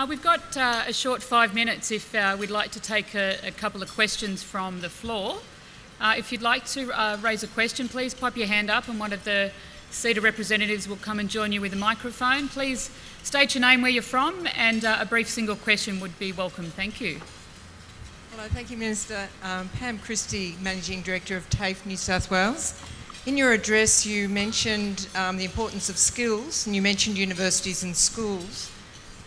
We've got a short 5 minutes if we'd like to take a couple of questions from the floor. If you'd like to raise a question, please pop your hand up and one of the CEDA representatives will come and join you with a microphone. Please state your name, where you're from, and a brief single question would be welcome. Thank you. Hello, thank you, Minister. Pam Christie, Managing Director of TAFE New South Wales. In your address, you mentioned the importance of skills, and you mentioned universities and schools,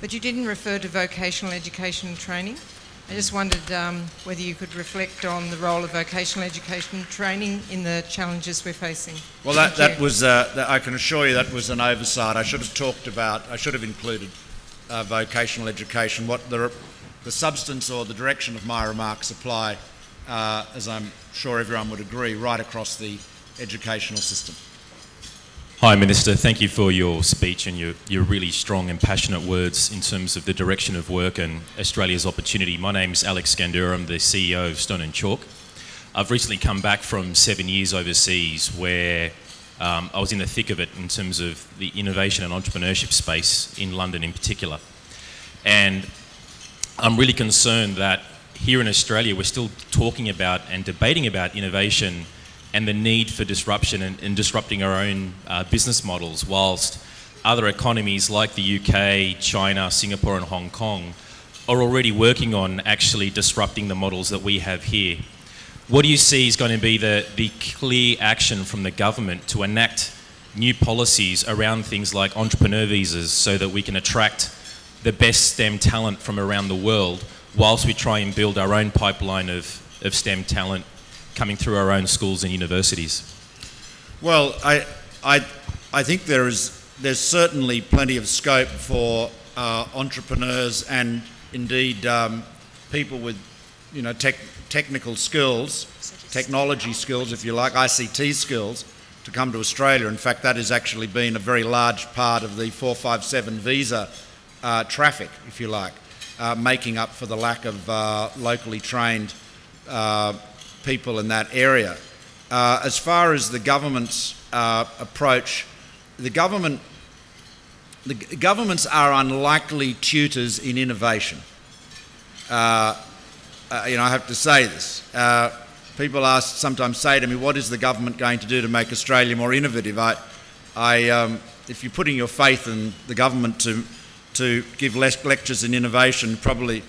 but you didn't refer to vocational education and training. I just wondered whether you could reflect on the role of vocational education and training in the challenges we're facing. Well, that was, I can assure you that was an oversight. I should have included vocational education. What the substance or the direction of my remarks apply, as I'm sure everyone would agree, right across the educational system. Hi Minister, thank you for your speech and your really strong and passionate words in terms of the direction of work and Australia's opportunity. My name's Alex Scandura, I'm the CEO of Stone and Chalk. I've recently come back from 7 years overseas where I was in the thick of it in terms of the innovation and entrepreneurship space in London in particular. And I'm really concerned that here in Australia we're still talking about and debating about innovation and the need for disruption and disrupting our own business models, whilst other economies like the UK, China, Singapore and Hong Kong are already working on actually disrupting the models that we have here. What do you see is going to be the clear action from the government to enact new policies around things like entrepreneur visas so that we can attract the best STEM talent from around the world whilst we try and build our own pipeline of STEM talent coming through our own schools and universities? Well, I think there's certainly plenty of scope for entrepreneurs and indeed people with technical skills, technology skills if you like, ICT skills, to come to Australia. In fact, that has actually been a very large part of the 457 visa traffic, if you like, making up for the lack of locally trained people in that area. As far as the government's approach, the governments are unlikely tutors in innovation. I have to say this. People sometimes say to me, what is the government going to do to make Australia more innovative? If you're putting your faith in the government to give less lectures in innovation, probably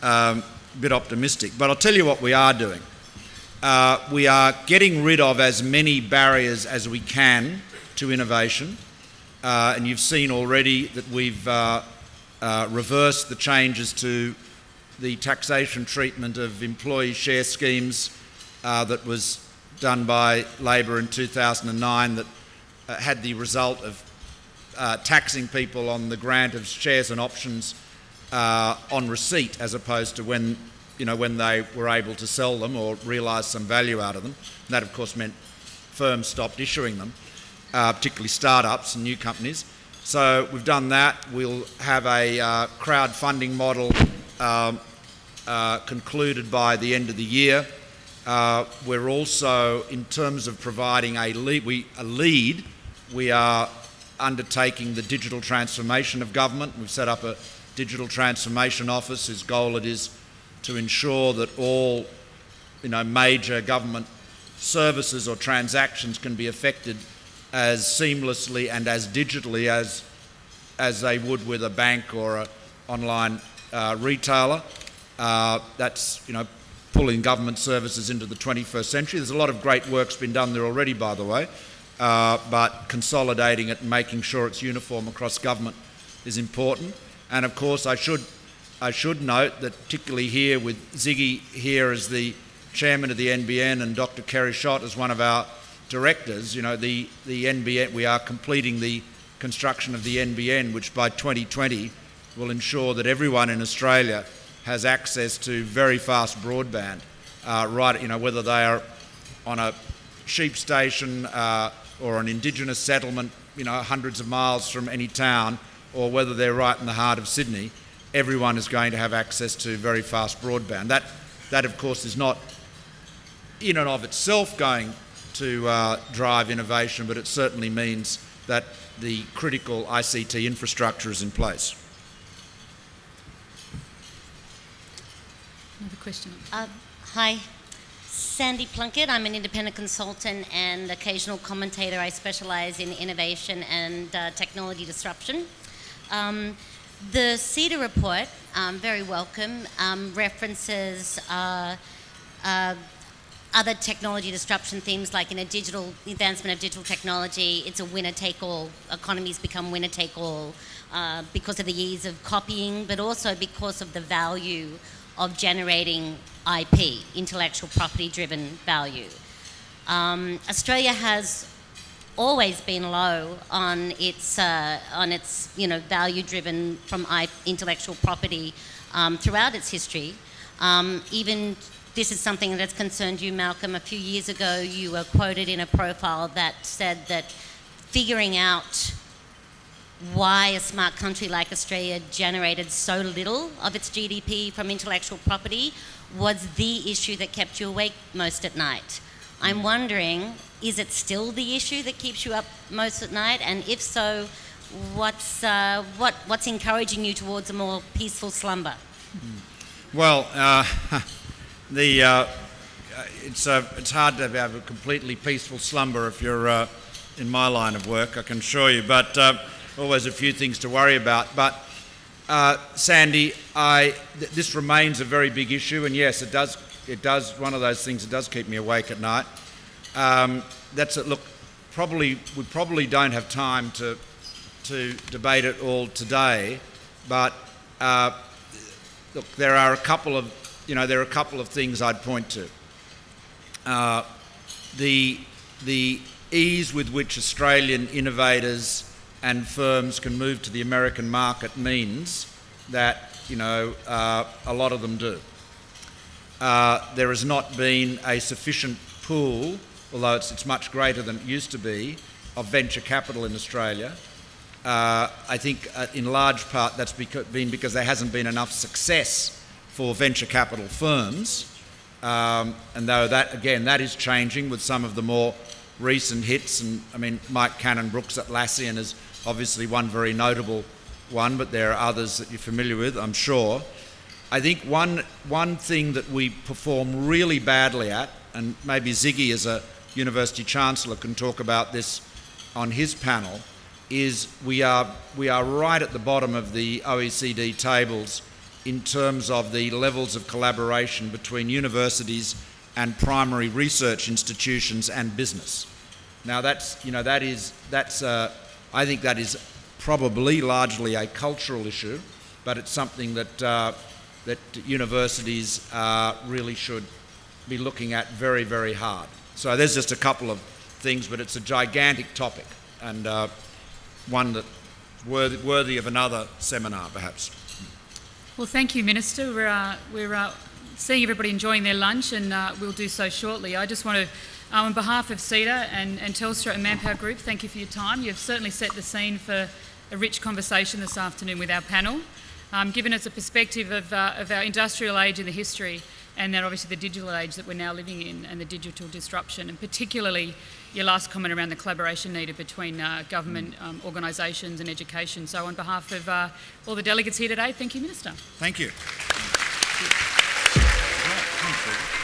a bit optimistic. But I'll tell you what we are doing. We are getting rid of as many barriers as we can to innovation, and you've seen already that we've reversed the changes to the taxation treatment of employee share schemes that was done by Labor in 2009 that had the result of taxing people on the grant of shares and options on receipt as opposed to when they were able to sell them or realise some value out of them. And that, of course, meant firms stopped issuing them, particularly startups and new companies. So we've done that. We'll have a crowdfunding model concluded by the end of the year. We're also, in terms of providing a lead, we are undertaking the digital transformation of government. We've set up a digital transformation office whose goal it is to ensure that all major government services or transactions can be effected as seamlessly and as digitally as they would with a bank or an online retailer. That's pulling government services into the 21st century. There's a lot of great work's been done there already, by the way, but consolidating it and making sure it's uniform across government is important. And of course, I should note that particularly here with Ziggy here as the chairman of the NBN and Dr. Kerry Schott as one of our directors, the NBN, we are completing the construction of the NBN, which by 2020 will ensure that everyone in Australia has access to very fast broadband, whether they are on a sheep station or an Indigenous settlement, hundreds of miles from any town, or whether they're right in the heart of Sydney. Everyone is going to have access to very fast broadband. That of course is not in and of itself going to drive innovation, but it certainly means that the critical ICT infrastructure is in place. question. Hi, Sandy Plunkett. I'm an independent consultant and occasional commentator. I specialise in innovation and technology disruption. The CEDA report, very welcome, references other technology disruption themes, like in a digital advancement of digital technology, it's a winner-take-all. Economies become winner-take-all because of the ease of copying, but also because of the value of generating IP, intellectual property-driven value. Australia has always been low on its value-driven from intellectual property throughout its history. Even this is something that's concerned you, Malcolm. A few years ago, you were quoted in a profile that said that figuring out why a smart country like Australia generated so little of its GDP from intellectual property was the issue that kept you awake most at night. I'm wondering, is it still the issue that keeps you up most at night? And if so, what's encouraging you towards a more peaceful slumber? Well, it's hard to have a completely peaceful slumber if you're in my line of work, I can assure you, but always a few things to worry about. But Sandy, this remains a very big issue, and yes, it does, one of those things that does keep me awake at night. Look, we probably don't have time to debate it all today, but look, there are a couple of things I'd point to. The ease with which Australian innovators and firms can move to the American market means that, a lot of them do. There has not been a sufficient pool, although it's much greater than it used to be, of venture capital in Australia. I think in large part that's been because there hasn't been enough success for venture capital firms, and though that is changing with some of the more recent hits, and I mean Mike Cannon-Brookes Atlassian is obviously one very notable one, but there are others that you're familiar with, I'm sure. I think one thing that we perform really badly at, and maybe Ziggy as a university chancellor can talk about this on his panel, is we are right at the bottom of the OECD tables in terms of the levels of collaboration between universities and primary research institutions and business. Now I think that is probably largely a cultural issue, but it's something that universities really should be looking at very, very hard. So there's just a couple of things, but it's a gigantic topic, and one that's worthy of another seminar, perhaps. Well, thank you, Minister. We're seeing everybody enjoying their lunch, and we'll do so shortly. I just want to, on behalf of CEDA and Telstra and Manpower Group, thank you for your time. You've certainly set the scene for a rich conversation this afternoon with our panel, given us a perspective of our industrial age and the history, and then obviously the digital age that we're now living in and the digital disruption, and particularly your last comment around the collaboration needed between government organisations and education. So on behalf of all the delegates here today, thank you, Minister. Thank you. Thank you.